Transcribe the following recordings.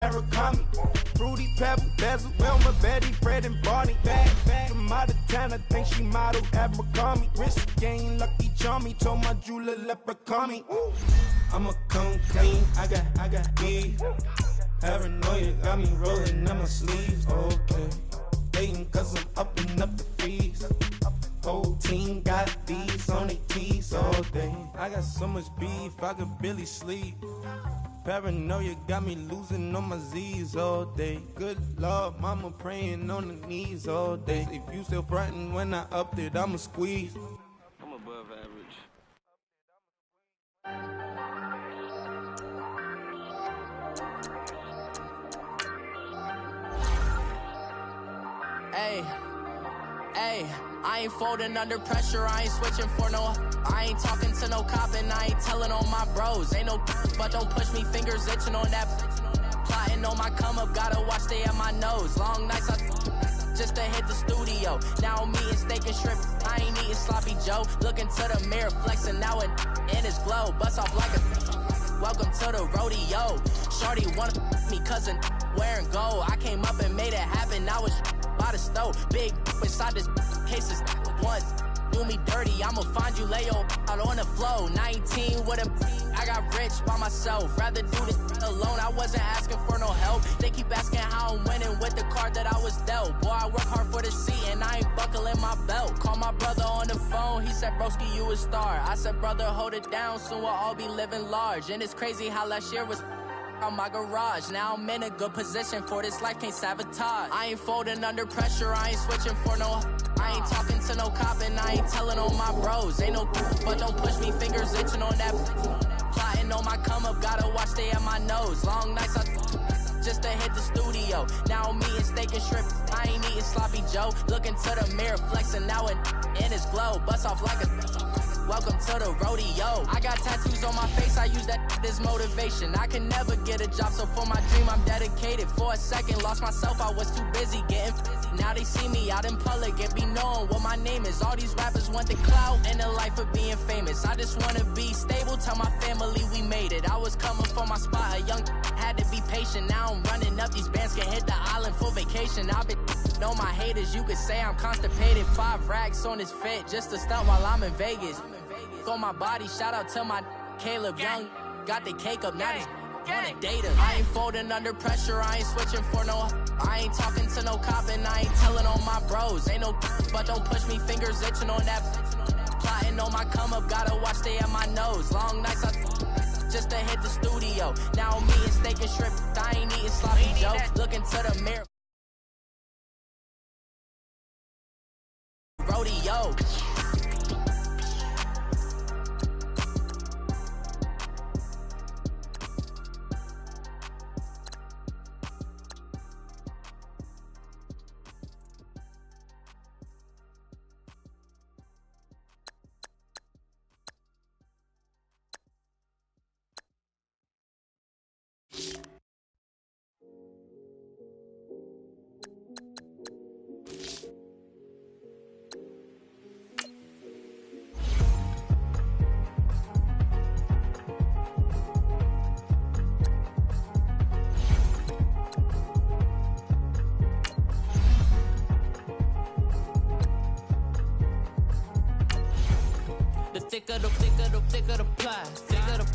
Murakami, Fruity Pebble, Bezel, Wilma, Betty, Fred, and Barney. Bad from out of town, I think she modeled at McCarmy. Wrist game, Lucky Charmy, told my jeweler leprechaun. I'm a come clean, I got beef. Paranoia got me rolling in my sleeves, okay. Hating cause I'm upping up the fees. Whole team got these on their tees all day. I got so much beef, I could barely sleep. Paranoia got me losing on my Z's all day. Good Lord, mama praying on the knees all day. If you still frontin' when I upped it, I'ma squeeze. I'm above average. Hey, I ain't folding under pressure, I ain't switching for no. I ain't talking to no cop and I ain't telling on my bros. Ain't no but don't push me, fingers itching on that. Plotting on my come up, gotta watch stay at my nose. Long nights just to hit the studio. Now I'm eating steak and shrimp, I ain't eating sloppy Joe. Looking to the mirror, flexing now and in his glow. Bust off like a welcome to the rodeo. Shorty wanna me cousin wearing gold. I came up and made it happen, I was by the stove. Big inside this case is once. Do me dirty, I'ma find you lay out on the flow. 19 with a I got rich by myself. Rather do this alone, I wasn't asking for no help. They keep asking how I'm winning with the card that I was dealt. Boy, I work hard for the seat and I ain't buckling my belt. Call my brother on the phone, he said, broski, you a star. I said, brother, hold it down, soon we'll all be living large. And it's crazy how last year was on my garage. Now I'm in a good position for this life, can't sabotage. I ain't folding under pressure, I ain't switching for no. I ain't talking to no cop and I ain't telling on my bros. Ain't no but don't push me, fingers itching on that. Plotting on my come up, gotta watch stay at my nose. Long nights just to hit the studio. Now I'm eating steak and shrimp, I ain't eating sloppy Joe. Looking to the mirror, flexing now and in his glow. Bust off like a welcome to the rodeo. I got tattoos on my face, I use that as motivation. I can never get a job, so for my dream I'm dedicated. For a second, lost myself, I was too busy getting now they see me out in public and be knowing what my name is. All these rappers want the clout and the life of being famous. I just wanna be stable, tell my family we made it. I was coming for my spot, a young had to be patient. Now I'm running up, these bands can hit the island for vacation. I've been know my haters, you could say I'm constipated. 5 racks on his fit, just to stunt while I'm in Vegas. On my body, shout out to my Caleb Young. Got the cake up, now he's on a data. I ain't folding under pressure, I ain't switching for no. I ain't talking to no cop and I ain't telling on my bros. Ain't no but don't push me, fingers itching on that. Plotting on my come up, gotta watch stay at my nose. Long nights just to hit the studio. Now I'm eating steak and shrimp, I ain't eating sloppy Joe. Looking to the mirror, rodeo. Thicker the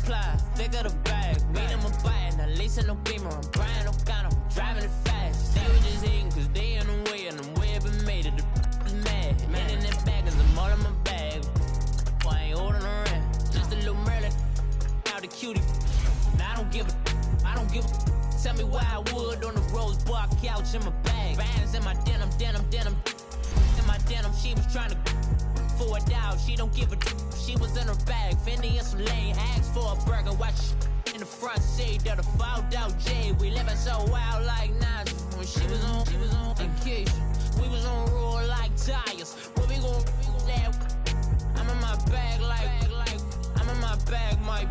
ply, thicker the bag. Beat him a bite, not lacing no beamer. I'm Brian O'Connor, I'm driving it fast. They were just hating cause they in the way, and the way I've been made it, the is mad. Man in that bag, cause I'm all in my bag. Boy, I ain't holding around. Just a little Merlin, out the cutie. Now I don't give a. Tell me why I would on the rose bar couch in my bag. Bands in my denim. In my denim, she was trying to for a doubt, she don't give a she was in her bag, Fendi and some lane, asked for a burger, watch in the front seat of the fouled out J. We living so wild like Nas. When she was on vacation, we was on roll like tires. What we gon' laugh? I'm in my bag like I'm in my bag, Mike.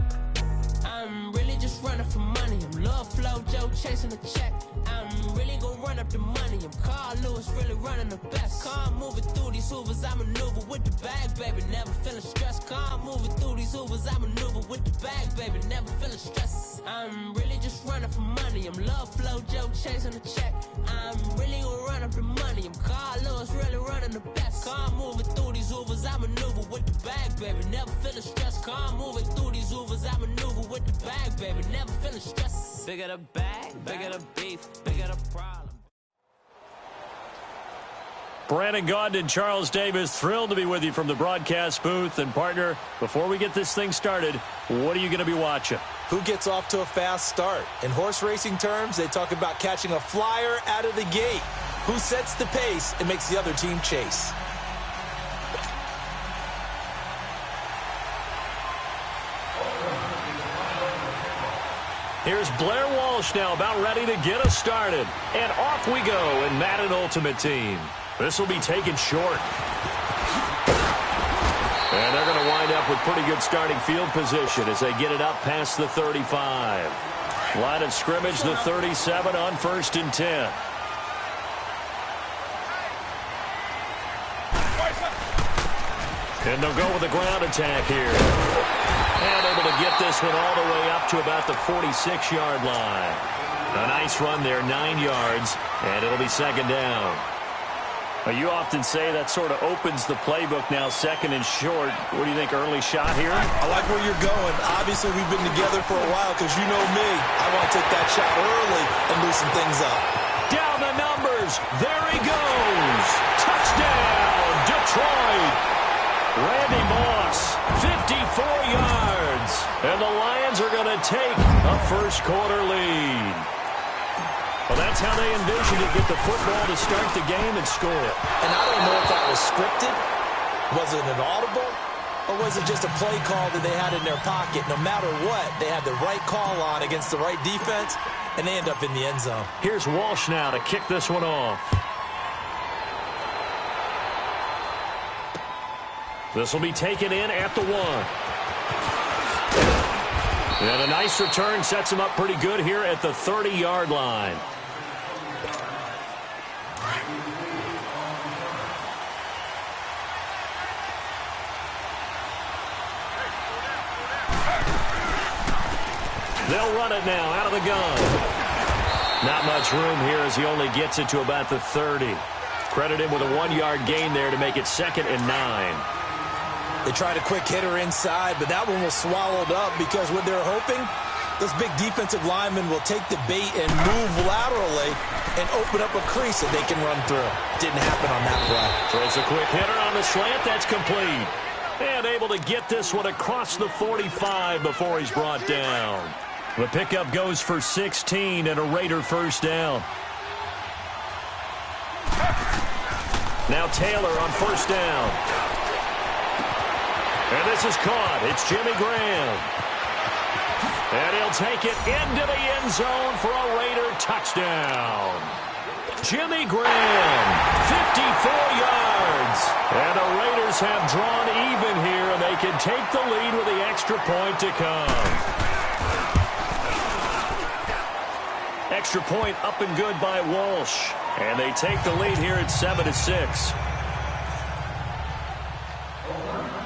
I'm really just running for money. I'm love flow, Joe chasing the check. I'm really gon' run run up the money. I'm Carl Lewis, really running the best. Calm moving through these hoovers, I maneuver with the bag, baby. Never feeling stressed. Calm moving through these hoovers, I maneuver with the bag, baby. Never feeling stressed. I'm really just running for money. I'm love flow, Joe chasing the check. I'm really gonna run up the money. I'm Carl Lewis, really running the best. Calm moving through these hoovers, I maneuver with the bag, baby. Never feeling stressed. Calm moving through these hoovers, I maneuver with the bag, baby. Never feeling stressed. Bigger the bag, bigger the beef, bigger the problem. Brandon Gaudin and Charles Davis, thrilled to be with you from the broadcast booth. And partner, before we get this thing started, what are you going to be watching? Who gets off to a fast start? In horse racing terms, they talk about catching a flyer out of the gate. Who sets the pace and makes the other team chase? Here's Blair Walsh now about ready to get us started. And off we go in Madden Ultimate Team. This will be taken short. And they're going to wind up with pretty good starting field position as they get it up past the 35. Line of scrimmage, the 37 on 1st and 10. And they'll go with the ground attack here. And able to get this one all the way up to about the 46-yard line. A nice run there, 9 yards, and it'll be 2nd down. You often say that sort of opens the playbook now, 2nd and short. What do you think, early shot here? I like where you're going. Obviously, we've been together for a while because you know me. I want to take that shot early and loosen things up. Down the numbers. There he goes. Touchdown, Detroit. Randy Moss, 54 yards. And the Lions are going to take a first-quarter lead. Well, that's how they envisioned it, get the football to start the game and score it. And I don't know if that was scripted. Was it an audible? Or was it just a play call that they had in their pocket? No matter what, they had the right call on against the right defense, and they end up in the end zone. Here's Walsh now to kick this one off. This will be taken in at the 1. And a nice return sets him up pretty good here at the 30-yard line. They'll run it now out of the gun. Not much room here as he only gets it to about the 30. Credit him with a 1-yard gain there to make it 2nd and 9. They tried a quick hitter inside, but that one was swallowed up because what they're hoping, those big defensive linemen will take the bait and move laterally and open up a crease that they can run through. Didn't happen on that play. Throws a quick hitter on the slant. That's complete. And able to get this one across the 45 before he's brought down. The pickup goes for 16 and a Raider first down. Now Taylor on first down. And this is caught. It's Jimmy Graham. And he'll take it into the end zone for a Raider touchdown. Jimmy Graham, 54 yards. And the Raiders have drawn even here, and they can take the lead with the extra point to come. Extra point up and good by Walsh. And they take the lead here at 7-6.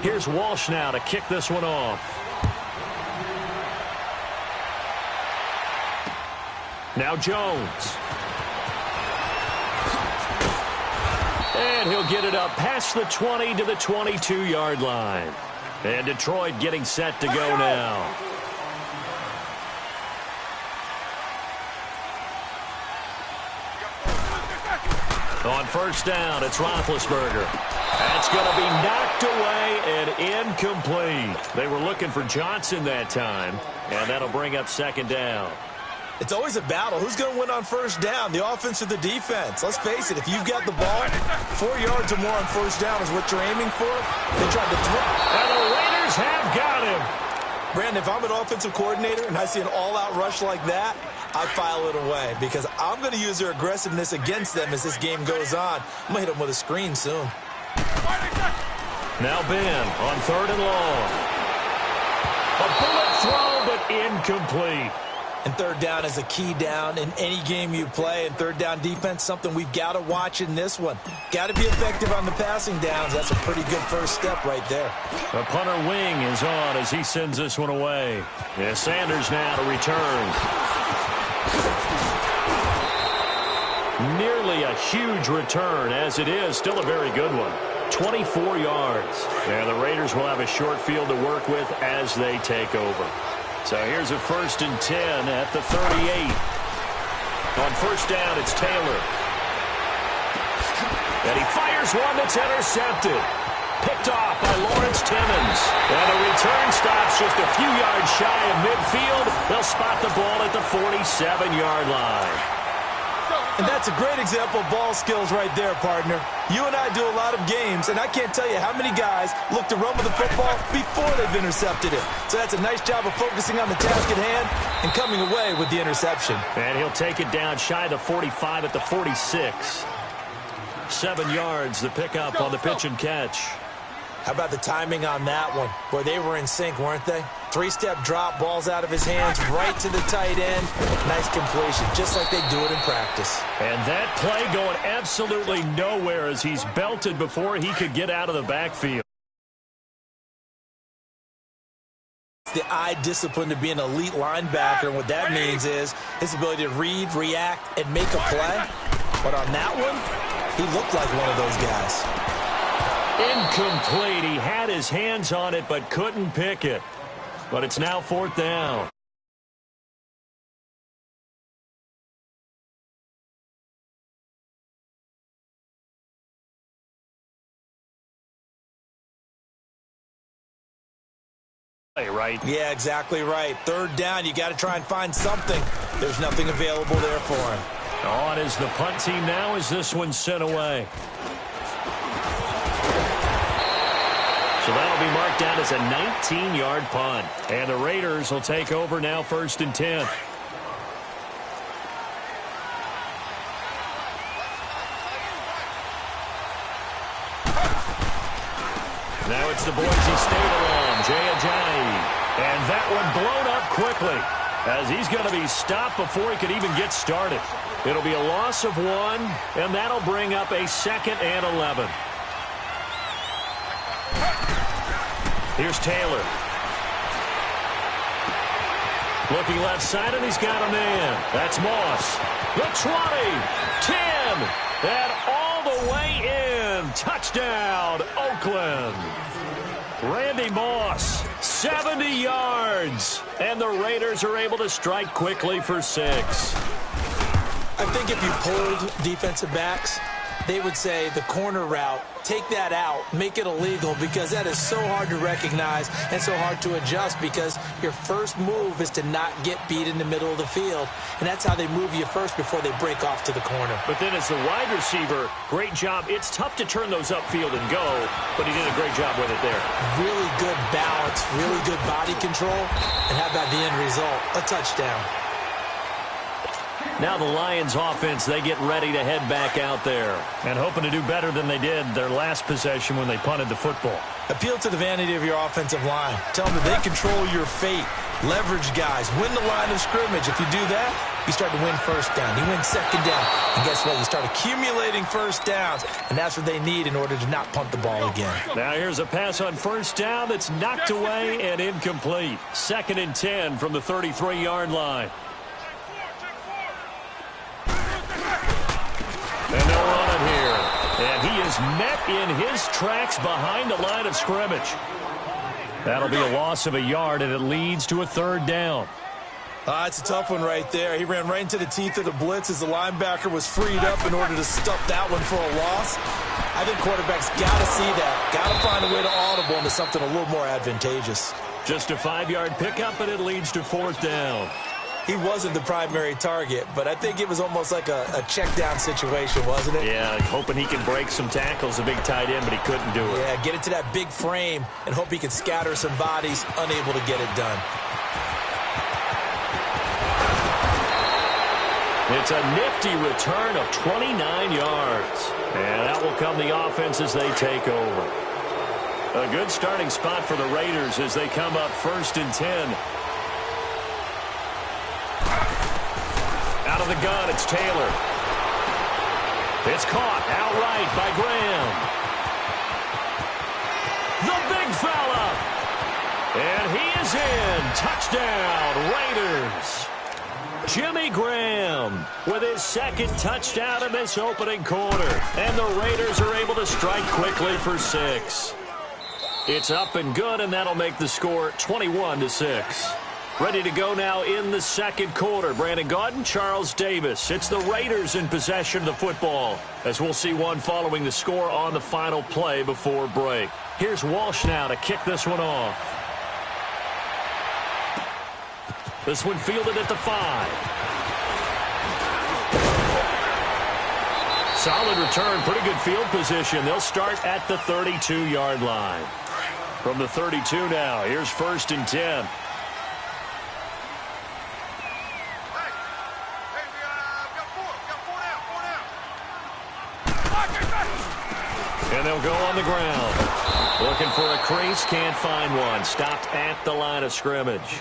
Here's Walsh now to kick this one off. Now Jones. And he'll get it up past the 20 to the 22-yard line. And Detroit getting set to go now. On first down, it's Roethlisberger. That's going to be knocked away and incomplete. They were looking for Johnson that time, and that'll bring up 2nd down. It's always a battle. Who's going to win on first down, the offense or the defense? Let's face it, if you've got the ball, 4 yards or more on first down is what you're aiming for. They tried to throw. And the Raiders have got him. Brandon, if I'm an offensive coordinator and I see an all-out rush like that, I file it away because I'm going to use their aggressiveness against them as this game goes on. I'm going to hit them with a screen soon. Now Ben on 3rd and long. A bullet throw, but incomplete. And third down is a key down in any game you play. And third down defense, something we've got to watch in this one. Got to be effective on the passing downs. That's a pretty good first step right there. The punter wing is on as he sends this one away. Yeah, Sanders now to return. Nearly a huge return, as it is still a very good one. 24 yards. And the Raiders will have a short field to work with as they take over. So here's a 1st and 10 at the 38. On first down, it's Taylor. And he fires one that's intercepted. Picked off by Lawrence Timmons. And the return stops just a few yards shy of midfield. They'll spot the ball at the 47-yard line. And that's a great example of ball skills right there, partner. You and I do a lot of games, and I can't tell you how many guys look to run with the football before they've intercepted it. So that's a nice job of focusing on the task at hand and coming away with the interception. And he'll take it down shy of the 45 at the 46. 7 yards, the pickup on the pitch and catch. How about the timing on that one? Boy, they were in sync, weren't they? 3-step drop, balls out of his hands, right to the tight end. Nice completion, just like they do it in practice. And that play going absolutely nowhere as he's belted before he could get out of the backfield. The eye discipline to be an elite linebacker, and what that means is his ability to read, react, and make a play. But on that one, he looked like one of those guys. Incomplete. He had his hands on it but couldn't pick it. But it's now 4th down. Right? Yeah, exactly right. 3rd down, you got to try and find something. There's nothing available there for him. On is the punt team now as this one's sent away. So that'll be marked down as a 19-yard punt. And the Raiders will take over now 1st and 10. Now it's the Boise State alum, Jay Ajayi. And that one blown up quickly as he's going to be stopped before he could even get started. It'll be a loss of 1, and that'll bring up a 2nd and 11. Here's Taylor. Looking left side, and he's got a man. That's Moss. The 20, 10, and all the way in. Touchdown, Oakland. Randy Moss, 70 yards. And the Raiders are able to strike quickly for 6. I think if you pulled defensive backs, they would say the corner route, take that out, make it illegal, because that is so hard to recognize and so hard to adjust, because your first move is to not get beat in the middle of the field. And that's how they move you first before they break off to the corner. But then as the wide receiver, great job. It's tough to turn those upfield and go, but he did a great job with it there. Really good balance, really good body control, and how about the end result? A touchdown. Now the Lions offense, they get ready to head back out there and hoping to do better than they did their last possession when they punted the football. Appeal to the vanity of your offensive line. Tell them that they control your fate. Leverage guys. Win the line of scrimmage. If you do that, you start to win 1st down. You win 2nd down. And guess what? You start accumulating 1st downs. And that's what they need in order to not punt the ball again. Now here's a pass on 1st down that's knocked away and incomplete. 2nd and 10 from the 33-yard line. And they'll run it here. And he is met in his tracks behind the line of scrimmage. That'll be a loss of a yard, and it leads to a 3rd down. It's a tough one right there. He ran right into the teeth of the blitz as the linebacker was freed up in order to stuff that one for a loss. I think quarterbacks got to see that. Got to find a way to audible into something a little more advantageous. Just a 5-yard pickup, and it leads to 4th down. He wasn't the primary target, but I think it was almost like a check-down situation, wasn't it? Yeah, hoping he can break some tackles, a big tight end, but he couldn't do it. Yeah, get it to that big frame and hope he can scatter some bodies, unable to get it done. It's a nifty return of 29 yards. And out will come the offense as they take over. A good starting spot for the Raiders as they come up 1st and 10. the gun. It's Taylor. It's caught outright by Graham. The big fella. And he is in. Touchdown, Raiders. Jimmy Graham with his second touchdown in this opening quarter. And the Raiders are able to strike quickly for 6. It's up and good, and that'll make the score 21-6. Ready to go now in the second quarter. Brandon Gaudin, Charles Davis. It's the Raiders in possession of the football, as we'll see one following the score on the final play before break. Here's Walsh now to kick this one off. This one fielded at the 5. Solid return, pretty good field position. They'll start at the 32-yard line. From the 32 now, here's 1st and 10. And they'll go on the ground. Looking for a crease, can't find one. Stopped at the line of scrimmage.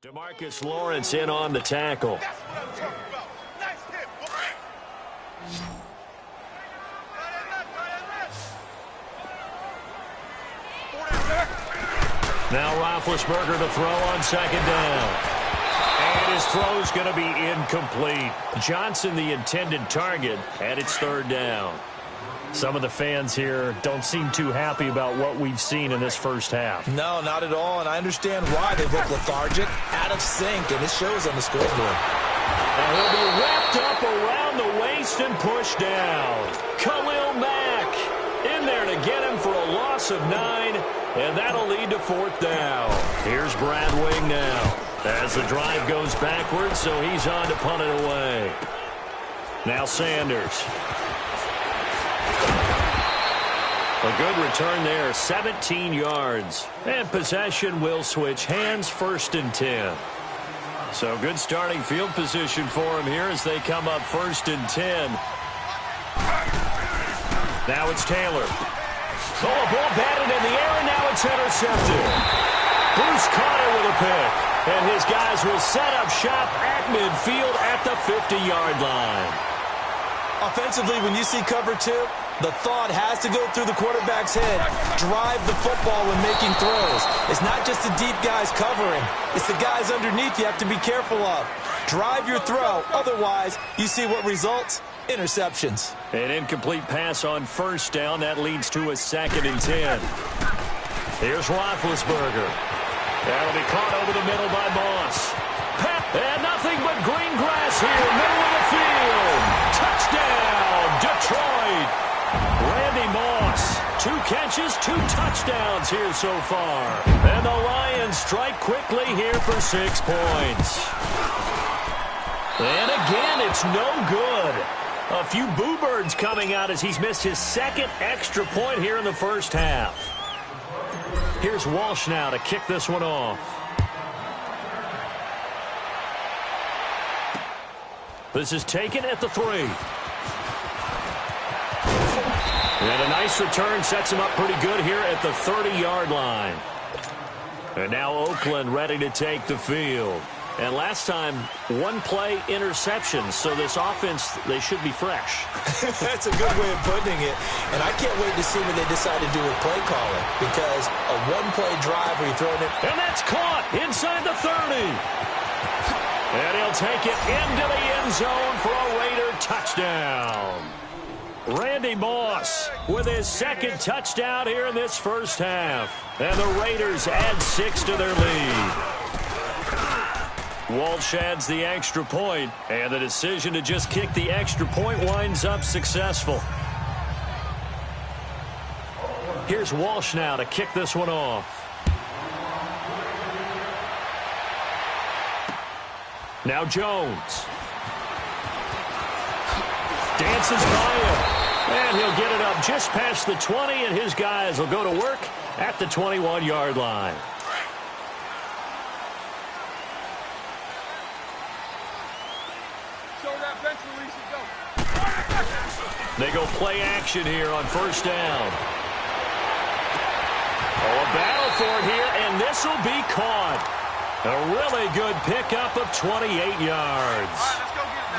DeMarcus Lawrence in on the tackle. Now Roethlisberger to throw on 2nd down. And his throw's going to be incomplete. Johnson, the intended target, and it's 3rd down. Some of the fans here don't seem too happy about what we've seen in this first half. No, not at all, and I understand why they look lethargic, out of sync, and it shows on the scoreboard. And he'll be wrapped up around the waist and pushed down. Khalil Mack in there to get him for a loss of 9, and that'll lead to 4th down. Here's Brad Wing now as the drive goes backwards, so he's on to punt it away. Now Sanders. A good return there, 17 yards. And possession will switch hands, 1st and 10. So good starting field position for him here as they come up 1st and 10. Now it's Taylor. Oh, a ball batted in the air, and now it's intercepted. Bruce Conner with a pick. And his guys will set up shop at midfield at the 50-yard line. Offensively, when you see cover 2, the thought has to go through the quarterback's head. Drive the football when making throws. It's not just the deep guys covering. It's the guys underneath you have to be careful of. Drive your throw. Otherwise, you see what results? Interceptions. An incomplete pass on 1st down. That leads to a 2nd and 10. Here's Roethlisberger. That'll be caught over the middle by Moss. And nothing but green grass here, middle of the field. Touchdown, Detroit. Randy Moss, 2 catches, 2 touchdowns here so far. And the Lions strike quickly here for 6 points. And again, it's no good. A few boo birds coming out as he's missed his 2nd extra point here in the first half. Here's Walsh now to kick this one off. This is taken at the 3. And a nice return sets him up pretty good here at the 30-yard line. And now Oakland ready to take the field. And last time, 1-play interception. So this offense, they should be fresh. That's a good way of putting it. And I can't wait to see what they decide to do with play calling. Because a 1-play drive where you're throwing it. And that's caught inside the 30. And he'll take it into the end zone for a Raider touchdown. Randy Moss with his 2nd touchdown here in this first half. And the Raiders add 6 to their lead. Walsh adds the extra point, and the decision to just kick the extra point winds up successful. Here's Walsh now to kick this one off. Now Jones. Dances by him. And he'll get it up just past the 20, and his guys will go to work at the 21-yard line. They go play action here on first down. Oh, a battle for it here, and this will be caught. A really good pickup of 28 yards.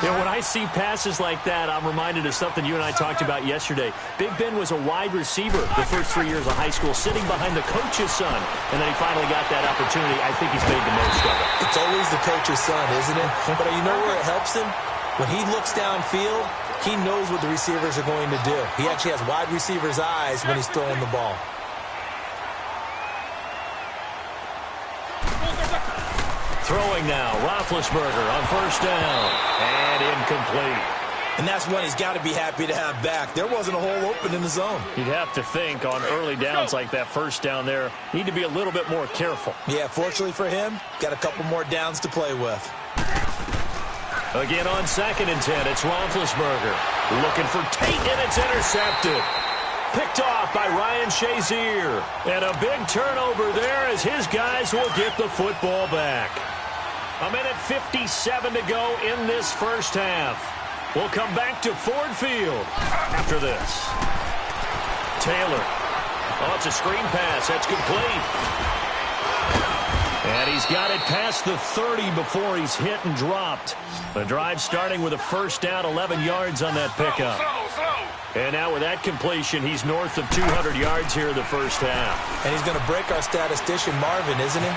Yeah, when I see passes like that, I'm reminded of something you and I talked about yesterday. Big Ben was a wide receiver the first 3 years of high school, sitting behind the coach's son, and then he finally got that opportunity. I think he's made the most of it. It's always the coach's son, isn't it? But you know where it helps him? When he looks downfield, he knows what the receivers are going to do. He actually has wide receivers' eyes when he's throwing the ball. Throwing now, Roethlisberger on first down, and incomplete. And that's one he's got to be happy to have back. There wasn't a hole open in the zone. You'd have to think on early downs like that first down there, need to be a little bit more careful. Yeah, fortunately for him, got a couple more downs to play with. Again on 2nd and 10, it's Roethlisberger. Looking for Tate, and it's intercepted. Picked off by Ryan Shazier. And a big turnover there as his guys will get the football back. 1:57 to go in this first half. We'll come back to Ford Field after this. Taylor. Oh, it's a screen pass. That's complete. And he's got it past the 30 before he's hit and dropped. The drive starting with a first down, 11 yards on that pickup. And now with that completion, he's north of 200 yards here in the first half. And he's going to break our statistician, Marvin, isn't he?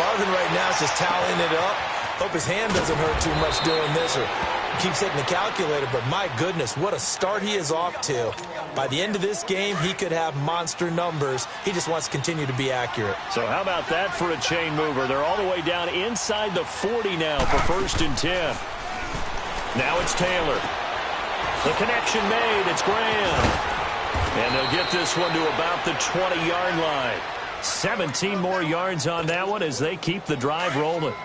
Marvin right now is just tallying it up. Hope his hand doesn't hurt too much doing this or keeps hitting the calculator. But my goodness, what a start he is off to. By the end of this game, he could have monster numbers. He just wants to continue to be accurate. So how about that for a chain mover? They're all the way down inside the 40 now for 1st and 10. Now it's Taylor. The connection made. It's Graham. And they'll get this one to about the 20-yard line. 17 more yards on that one as they keep the drive rolling.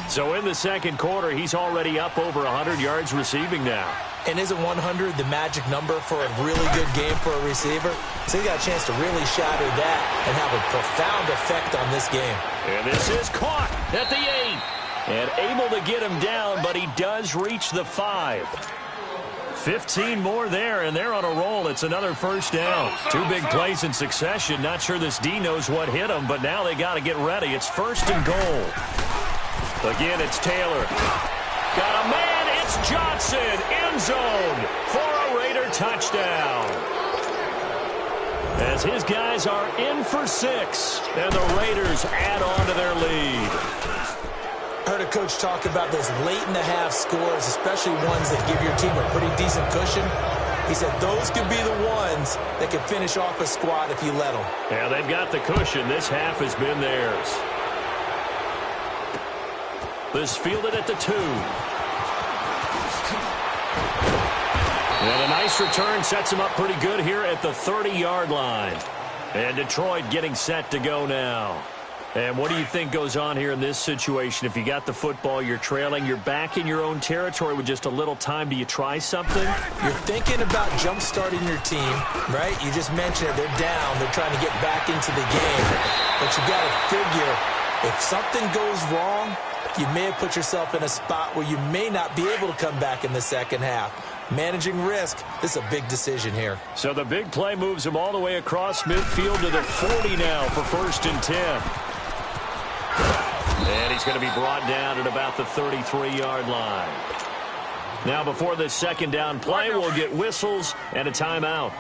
So in the second quarter, he's already up over 100 yards receiving now. And isn't 100 the magic number for a really good game for a receiver? So he got a chance to really shatter that and have a profound effect on this game. And this is caught at the 8. And able to get him down, but he does reach the 5. 15 more there, and they're on a roll. It's another first down. Two big plays in succession. Not sure this D knows what hit him, but now they got to get ready. It's 1st and goal. Again, it's Taylor. Got a man. It's Johnson. End zone for a Raider touchdown. As his guys are in for 6, and the Raiders add on to their lead. I heard a coach talk about those late-in-the-half scores, especially ones that give your team a pretty decent cushion. He said those could be the ones that can finish off a squad if you let them. Yeah, they've got the cushion. This half has been theirs. This fielded at the 2. And a nice return sets him up pretty good here at the 30-yard line. And Detroit getting set to go now. And what do you think goes on here in this situation? If you got the football, you're trailing, you're back in your own territory with just a little time. Do you try something? You're thinking about jump-starting your team, right? You just mentioned it. They're down. They're trying to get back into the game. But you got to figure if something goes wrong, you may have put yourself in a spot where you may not be able to come back in the second half. Managing risk, this is a big decision here. So the big play moves him all the way across midfield to the 40 now for 1st and 10. And he's going to be brought down at about the 33-yard line. Now before this second down play, we'll get whistles and a timeout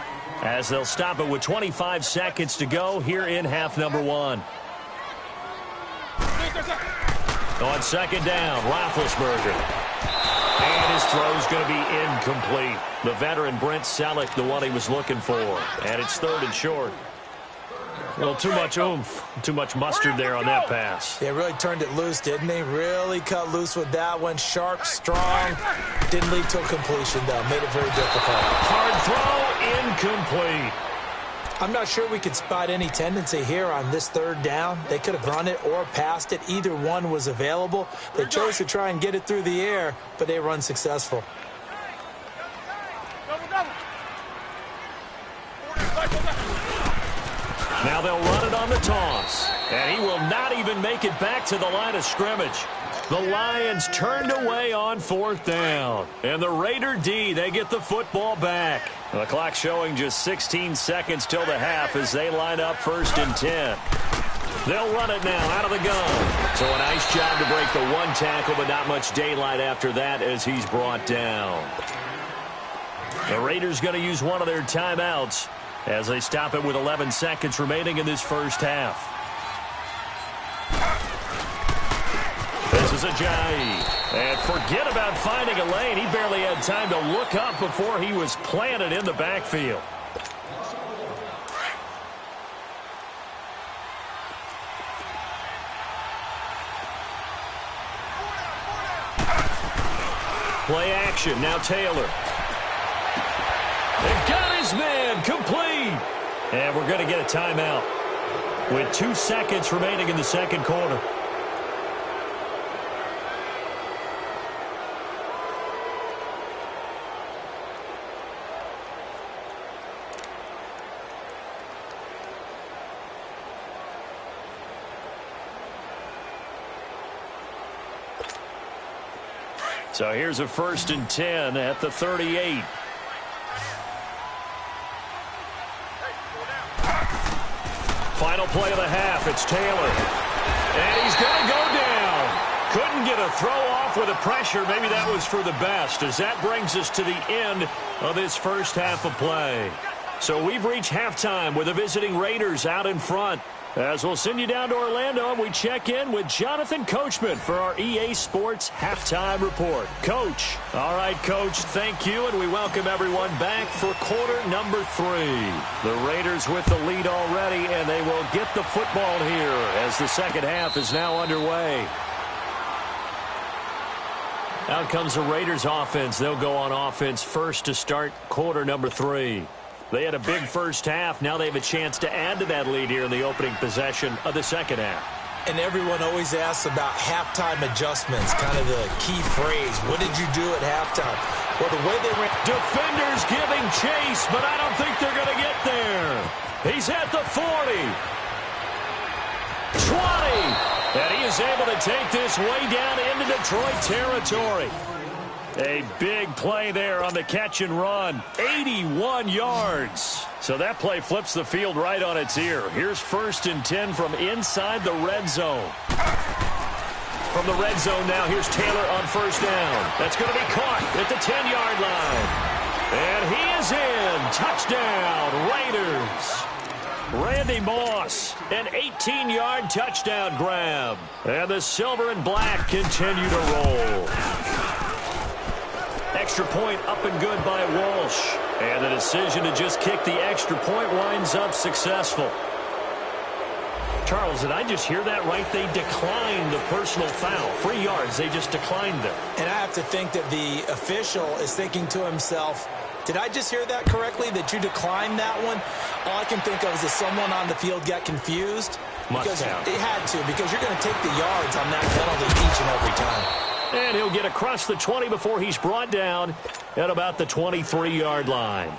as they'll stop it with 25 seconds to go here in half number 1. On second down, Roethlisberger. And his throw's going to be incomplete. The veteran Brent Selleck, the one he was looking for. And it's 3rd and short. Well, too much oomph, too much mustard there on that pass. They really turned it loose, didn't they? Really cut loose with that one. Sharp, strong. Didn't lead to a completion, though. Made it very difficult. Hard throw, incomplete. I'm not sure we could spot any tendency here on this 3rd down. They could have run it or passed it. Either one was available. They chose to try and get it through the air, but they were unsuccessful. on the toss. And he will not even make it back to the line of scrimmage. The Lions turned away on 4th down. And the Raider D, they get the football back. The clock showing just 16 seconds till the half as they line up 1st and 10. They'll run it now out of the gun. So a nice job to break the one tackle, but not much daylight after that as he's brought down. The Raiders going to use one of their timeouts as they stop it with 11 seconds remaining in this first half. This is Ajayi. And forget about finding a lane. He barely had time to look up before he was planted in the backfield. Play action. Now Taylor. They've got his man complete. And we're going to get a timeout with 2 seconds remaining in the second quarter. So here's a 1st and 10 at the 38. Final play of the half. It's Taylor. And he's going to go down. Couldn't get a throw off with the pressure. Maybe that was for the best, as that brings us to the end of this first half of play. So we've reached halftime with the visiting Raiders out in front. As we'll send you down to Orlando, and we check in with Jonathan Coachman for our EA Sports Halftime Report. Coach. All right, Coach, thank you, and we welcome everyone back for quarter number 3. The Raiders with the lead already, and they will get the football here as the second half is now underway. Out comes the Raiders offense. They'll go on offense first to start quarter number 3. They had a big first half. Now they have a chance to add to that lead here in the opening possession of the second half. And everyone always asks about halftime adjustments, kind of the key phrase. What did you do at halftime? Well, the way they ran. Defenders giving chase, but I don't think they're going to get there. He's at the 40. 20. And he is able to take this way down into Detroit territory. A big play there on the catch and run. 81 yards. So that play flips the field right on its ear. Here's 1st and 10 from inside the red zone. From the red zone now, here's Taylor on 1st down. That's going to be caught at the 10-yard line. And he is in. Touchdown, Raiders. Randy Moss, an 18-yard touchdown grab. And the silver and black continue to roll. Extra point up and good by Walsh. And the decision to just kick the extra point winds up successful. Charles, did I just hear that right? They declined the personal foul. 3 yards, they just declined them. And I have to think that the official is thinking to himself, did I just hear that correctly, that you declined that one? All I can think of is that someone on the field got confused. Because it had to, because you're going to take the yards on that penalty each and every time. And he'll get across the 20 before he's brought down at about the 23-yard line.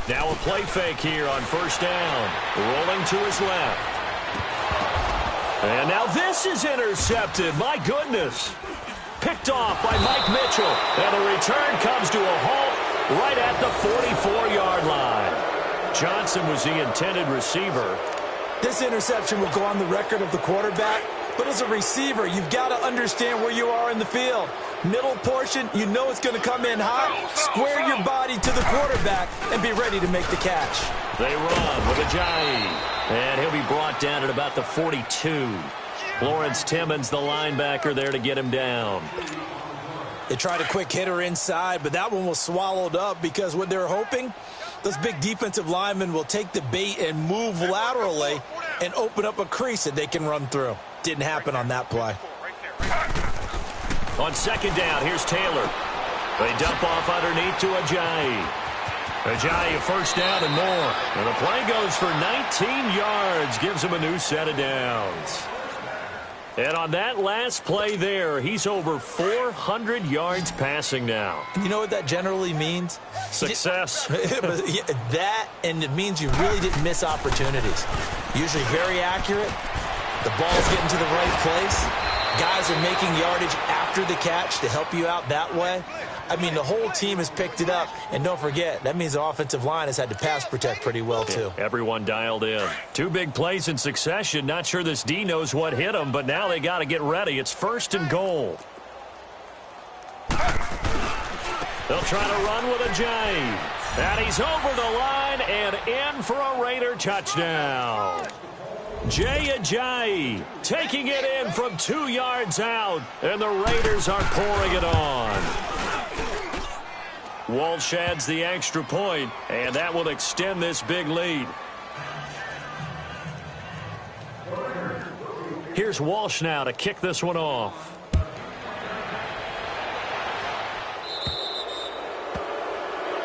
Now a play fake here on 1st down. Rolling to his left. And now this is intercepted. My goodness. Picked off by Mike Mitchell. And the return comes to a halt right at the 44-yard line. Johnson was the intended receiver. This interception will go on the record of the quarterback, but as a receiver, you've got to understand where you are in the field. Middle portion, you know it's going to come in hot. Square your body to the quarterback and be ready to make the catch. They run with Ajayi, and he'll be brought down at about the 42. Lawrence Timmons, the linebacker, there to get him down. They tried a quick hitter inside, but that one was swallowed up because what they're hoping, those big defensive linemen will take the bait and move laterally and open up a crease that they can run through. Didn't happen on that play. On 2nd down, here's Taylor. They dump off underneath to Ajayi. Ajayi, a 1st down and more. And the play goes for 19 yards, gives him a new set of downs. And on that last play there, he's over 400 yards passing now. You know what that generally means? Success. That, and it means you really didn't miss opportunities. Usually very accurate. The ball's getting to the right place. Guys are making yardage after the catch to help you out that way. I mean, the whole team has picked it up. And don't forget, that means the offensive line has had to pass protect pretty well, too. Everyone dialed in. 2 big plays in succession. Not sure this D knows what hit them, but now they got to get ready. It's 1st and goal. They'll try to run with a J. And he's over the line and in for a Raider touchdown. Jay Ajayi taking it in from 2 yards out, and the Raiders are pouring it on. Walsh adds the extra point, and that will extend this big lead. Here's Walsh now to kick this one off.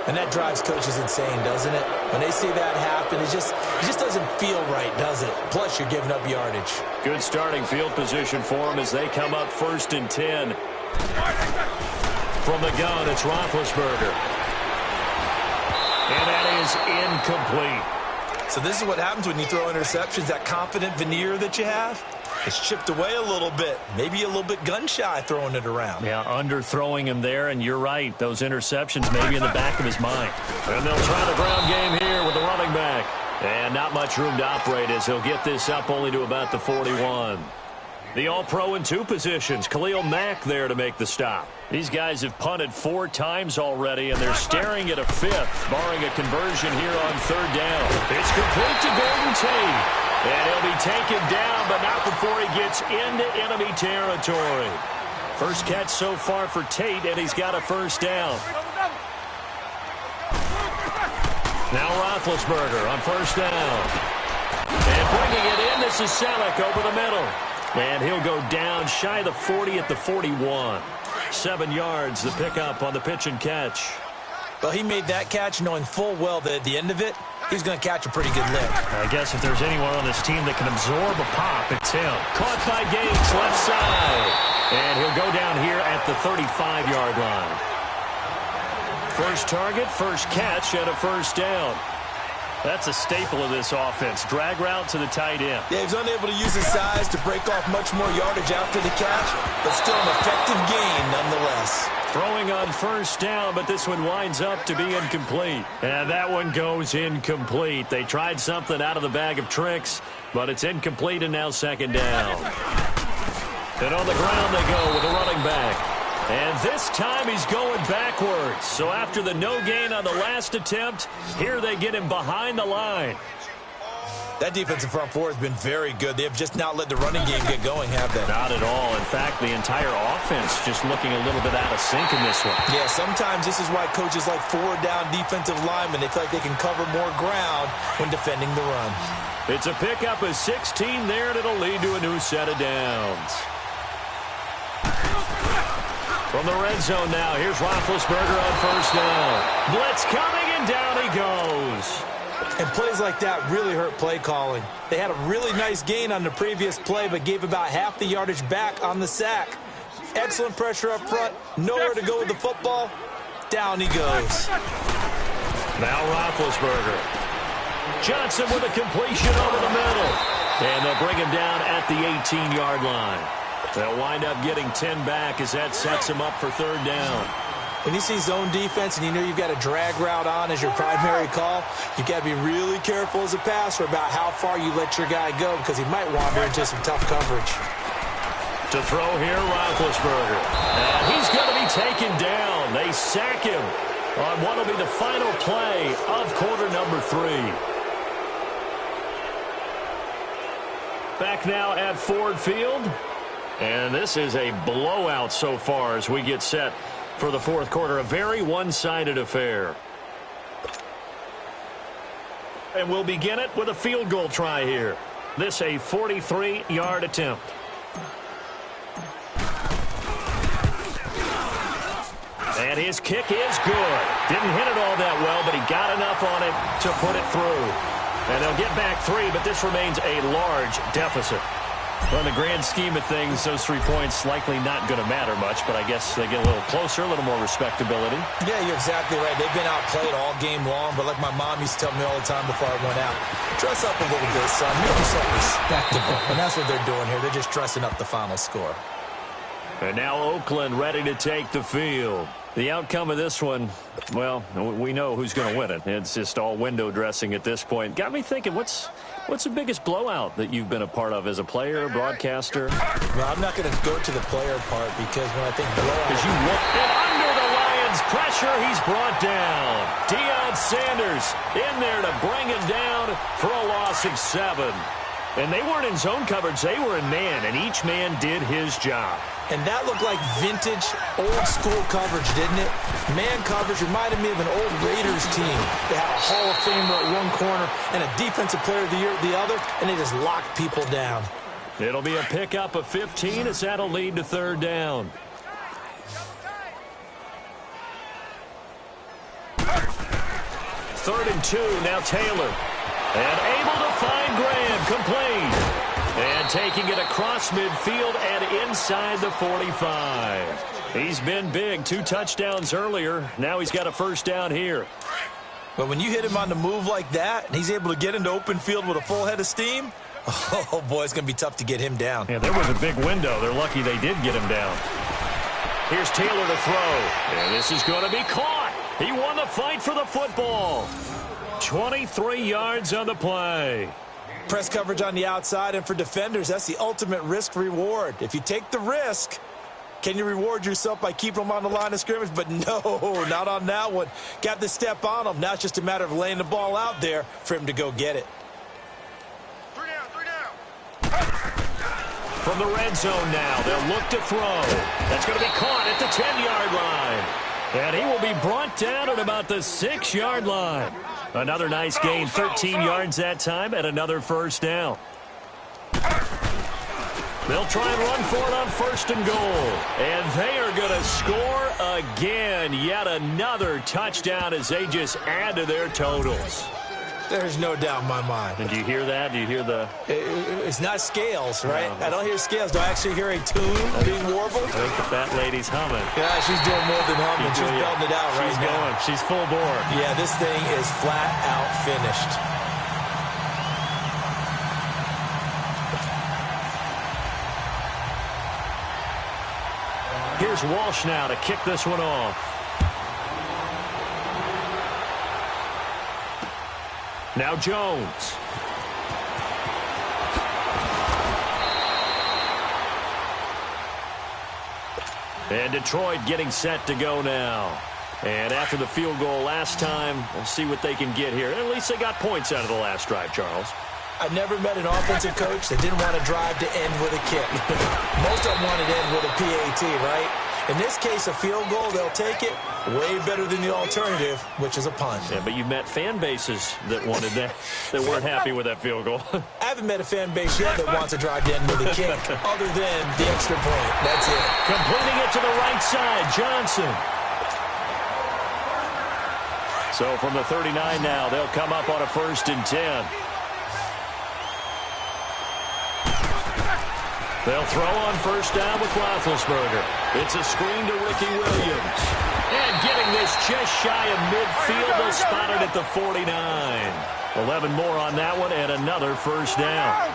And that drives coaches insane, doesn't it? When they see that happen, it just doesn't feel right, does it? Plus, you're giving up yardage. Good starting field position for them as they come up 1st and 10. From the gun, it's Roethlisberger. And that is incomplete. So this is what happens when you throw interceptions. That confident veneer that you have, it's chipped away a little bit. Maybe a little bit gun-shy throwing it around. Yeah, underthrowing him there, and you're right. Those interceptions maybe in the back of his mind. And they'll try the ground game here with the running back. And not much room to operate as he'll get this up only to about the 41. The All-Pro in 2 positions. Khalil Mack there to make the stop. These guys have punted 4 times already, and they're staring at a 5th, barring a conversion here on 3rd down. It's complete to Golden Tate. And he'll be taken down, but not before he gets into enemy territory. First catch so far for Tate, and he's got a 1st down. Now Roethlisberger on 1st down. And bringing it in, this is Selleck over the middle. And he'll go down shy of the 40 at the 41. 7 yards, the pickup on the pitch and catch. Well, he made that catch knowing full well that at the end of it, he's going to catch a pretty good lick. I guess if there's anyone on this team that can absorb a pop, it's him. Caught by Gates, left side. And he'll go down here at the 35-yard line. First target, first catch, and a 1st down. That's a staple of this offense. Drag route to the tight end. Yeah, he's unable to use his size to break off much more yardage after the catch, but still an effective gain nonetheless. Throwing on 1st down, but this one winds up to be incomplete. And that one goes incomplete. They tried something out of the bag of tricks, but it's incomplete and now 2nd down. And on the ground they go with a running back. And this time he's going backwards. So after the no gain on the last attempt, here they get him behind the line. That defensive front 4 has been very good. They have just not let the running game get going, have they? Not at all. In fact, the entire offense just looking a little bit out of sync in this one. Yeah, sometimes this is why coaches like 4-down defensive linemen, they feel like they can cover more ground when defending the run. It's a pickup of 16 there, and it'll lead to a new set of downs. From the red zone now, here's Roethlisberger on 1st down. Blitz coming, and down he goes. And plays like that really hurt play calling. They had a really nice gain on the previous play, but gave about half the yardage back on the sack. Excellent pressure up front. Nowhere to go with the football. Down he goes. Now Roethlisberger. Johnson with a completion over the middle. And they'll bring him down at the 18-yard line. They'll wind up getting 10 back as that sets him up for 3rd down. When you see zone defense and you know you've got a drag route on as your primary call, you've got to be really careful as a passer about how far you let your guy go because he might wander into some tough coverage. To throw here, Roethlisberger. And he's going to be taken down. They sack him on what will be the final play of quarter number 3. Back now at Ford Field. And this is a blowout so far as we get set for the 4th quarter. A very one-sided affair. And we'll begin it with a field goal try here. This a 43-yard attempt. And his kick is good. Didn't hit it all that well, but he got enough on it to put it through. And they'll get back 3, but this remains a large deficit. Well, in the grand scheme of things, those 3 points likely not going to matter much, but I guess they get a little closer, a little more respectability. Yeah, you're exactly right. They've been outplayed all game long, but like my mom used to tell me all the time before I went out, dress up a little bit, son. Make yourself respectable. And that's what they're doing here. They're just dressing up the final score. And now Oakland ready to take the field. The outcome of this one, well, we know who's going to win it. It's just all window dressing at this point. Got me thinking, what's the biggest blowout that you've been a part of as a player, broadcaster? Well, I'm not going to go to the player part because when I think blowout... Because you look and under the Lions' pressure, he's brought down. Deion Sanders in there to bring him down for a loss of 7. And they weren't in zone coverage. They were in man, and each man did his job. And that looked like vintage, old-school coverage, didn't it? Man coverage reminded me of an old Raiders team. They had a Hall of Famer at one corner and a Defensive Player of the Year at the other, and they just locked people down. It'll be a pickup of 15 as that'll lead to 3rd down. Third and 2, now Taylor. And able to find Graham, complete. And taking it across midfield and inside the 45. He's been big. 2 touchdowns earlier. Now he's got a 1st down here. But when you hit him on the move like that, and he's able to get into open field with a full head of steam, oh, boy, it's going to be tough to get him down. Yeah, there was a big window. They're lucky they did get him down. Here's Taylor to throw. And this is going to be caught. He won the fight for the football. 23 yards on the play. Press coverage on the outside, and for defenders, that's the ultimate risk-reward. If you take the risk, can you reward yourself by keeping them on the line of scrimmage? But no, not on that one. Got the step on him. Now it's just a matter of laying the ball out there for him to go get it. 3 down. From the red zone now, they'll look to throw. That's going to be caught at the 10-yard line. And he will be brought down at about the 6-yard line. Another nice gain, 13 yards that time, and another 1st down. They'll try and run for it on 1st and goal. And they are going to score again. Yet another touchdown as they just add to their totals. There's no doubt in my mind. And do you hear that? Do you hear the... It's not scales, right? No. I don't hear scales. Do I actually hear a tune being warbled? I think the fat lady's humming. Yeah, she's doing more than humming. She's belting it out right now. She's going. She's full bore. Yeah, this thing is flat out finished. Here's Walsh now to kick this one off. Now Jones. And Detroit getting set to go now. And after the field goal last time, we'll see what they can get here. At least they got points out of the last drive, Charles. I never met an offensive coach that didn't want to drive to end with a kick. Most of them wanted to end with a PAT, right? In this case, a field goal, they'll take it. Way better than the alternative, which is a punt. Yeah, but you met fan bases that wanted that, that weren't happy with that field goal. I haven't met a fan base yet that wants to drive to end with a kick, other than the extra point. That's it. Completing it to the right side, Johnson. So from the 39 now, they'll come up on a 1st and 10. They'll throw on 1st down with Roethlisberger. It's a screen to Ricky Williams. And getting this just shy of midfield, they'll spot it at the 49. 11 more on that one and another 1st down.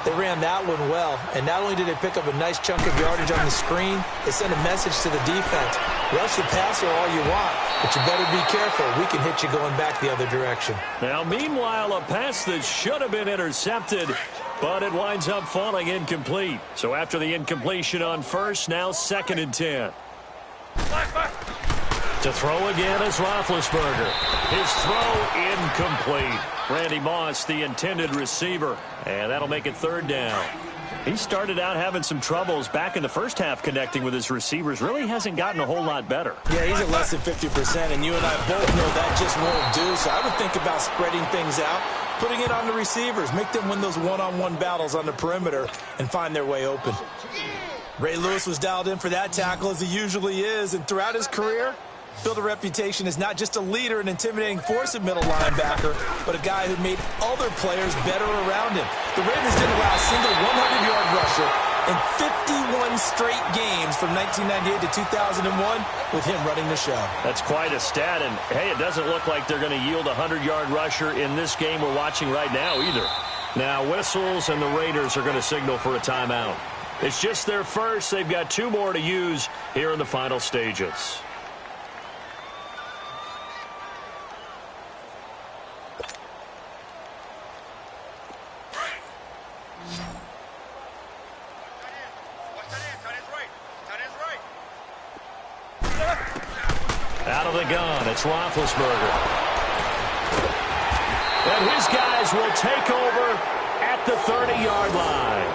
They ran that one well, and not only did they pick up a nice chunk of yardage on the screen, they sent a message to the defense. Rush the passer all you want, but you better be careful. We can hit you going back the other direction. Now, meanwhile, a pass that should have been intercepted, but it winds up falling incomplete. So after the incompletion on 1st, now 2nd and 10. To throw again is Roethlisberger. His throw incomplete. Randy Moss, the intended receiver. And that'll make it 3rd down. He started out having some troubles back in the first half connecting with his receivers. Really hasn't gotten a whole lot better. Yeah, he's at less than 50%, and you and I both know that just won't do. So I would think about spreading things out, putting it on the receivers, make them win those one-on-one battles on the perimeter and find their way open. Ray Lewis was dialed in for that tackle, as he usually is, and throughout his career, built a reputation as not just a leader and intimidating force at middle linebacker, but a guy who made other players better around him. The Ravens didn't allow a single 100-yard rusher in 51 straight games from 1998 to 2001 with him running the show. That's quite a stat, and hey, it doesn't look like they're going to yield a 100-yard rusher in this game we're watching right now either. Now, whistles, and the Raiders are going to signal for a timeout. It's just their first. They've got 2 more to use here in the final stages. Out of the gun, it's Roethlisberger. And his guys will take over at the 30-yard line.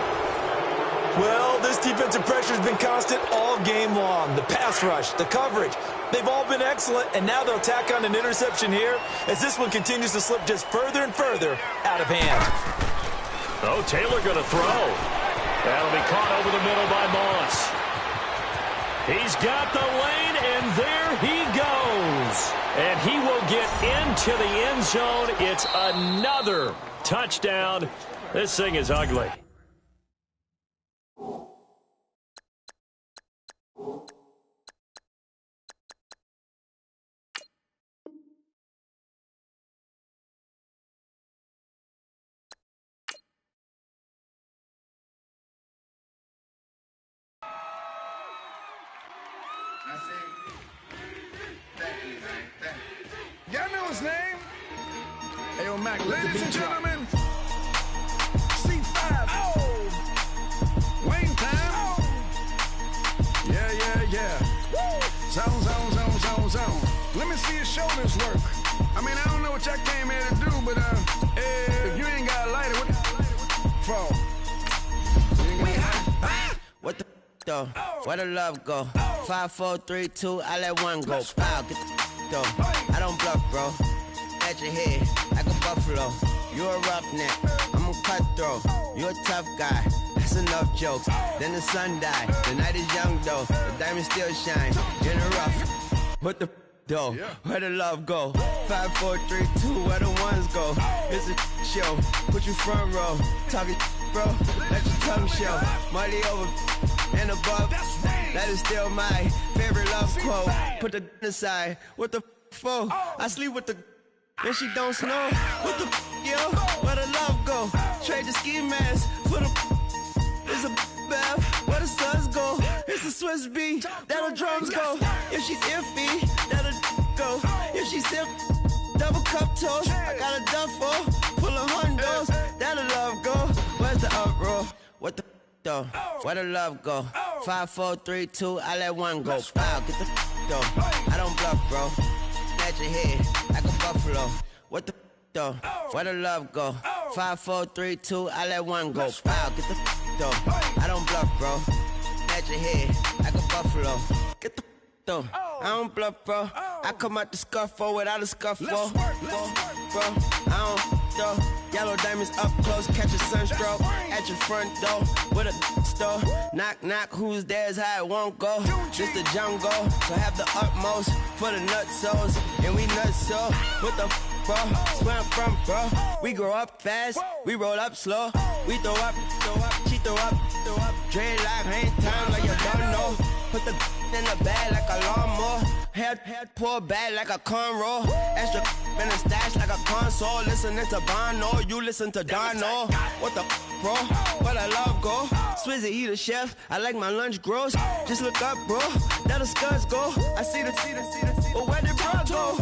Well, this defensive pressure has been constant all game long. The pass rush, the coverage, they've all been excellent, and now they'll tack on an interception here as this one continues to slip just further and further out of hand. Oh, Taylor going to throw. That'll be caught over the middle by Moss. He's got the lane, and there he goes. And he will get into the end zone. It's another touchdown. This thing is ugly. Y'all know his name? Ayo, Mac, ladies and gentlemen, C5. Oh! Wayne time. Oh! Yeah. Zone. Let me see your shoulders work. I mean, I don't know what y'all came here to do, but if you ain't got a lighter, what for? What the though? Where the love go? 5, 4, 3, 2, I let one go. Wow, get the though. I don't bluff, bro. At your head, like a buffalo. You a roughneck, I'm a cutthroat. You a tough guy, that's enough jokes. Then the sun died, the night is young though. The diamond still shine, in the rough. What the though? Where the love go? 5, 4, 3, 2, where the ones go? It's a show, put you front row. Talking bro, let your tongue show. Money over and above, that is still my favorite love quote. Put the aside, what the for? I sleep with the and she don't snow. What the yo? Where the love go? Trade the ski mask for the it's a bath. Where the suns go? It's the Swiss B. That'll drums go. If she's iffy, that'll go. If she's sip, double cup toast. I got a duffel full of hundos. That'll love go. Where's the uproar? What the though? Where the love go? 5, 4, 3, 2, I let one go. Wow, get the though. I don't bluff, bro. At your head, like a buffalo. What the though? Where the love go? 5, 4, 3, 2, I let one go. Wow, get the though. I don't bluff, bro. At your head, like a buffalo. Get the though. I don't bluff, bro. I come out the scuffle without a scuffle. Bro, I don't though. Yellow diamonds up close, catch a sunstroke at your front door with a store. Knock, knock, who's there's how it won't go. Just the jungle, so have the utmost for the nutsos. And we nutso, what the bro? Where I'm from, bro. We grow up fast, we roll up slow. We throw up, she throw up. Dreadlock, ain't time like you don't know. Put the in the bag like a lawnmower. Head pull back like a cornrow. Extra in the stash like a console. Listening to Bono, you listen to Dono. What the bro? Where the love go? Swizzy, he the chef. I like my lunch gross. Just look up, bro. That the scuds go. I see the. But where did bro go?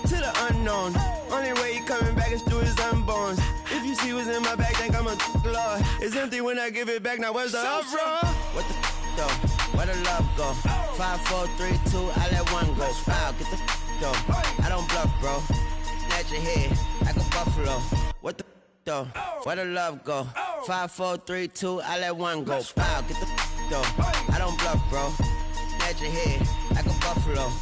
To the unknown. Only way he coming back is through his unborns. If you see what's in my bag, think I'm a lord. It's empty when I give it back. Now where's the uproar? What the though? Where the love go? 5, 4, 3, 2, I let one go. Wow, get the though. I don't bluff, bro. At your head, like a buffalo. What the though? Where the love go? 5, 4, 3, 2, I let one go. Wow, get the though. I don't bluff, bro. At your head, like a buffalo.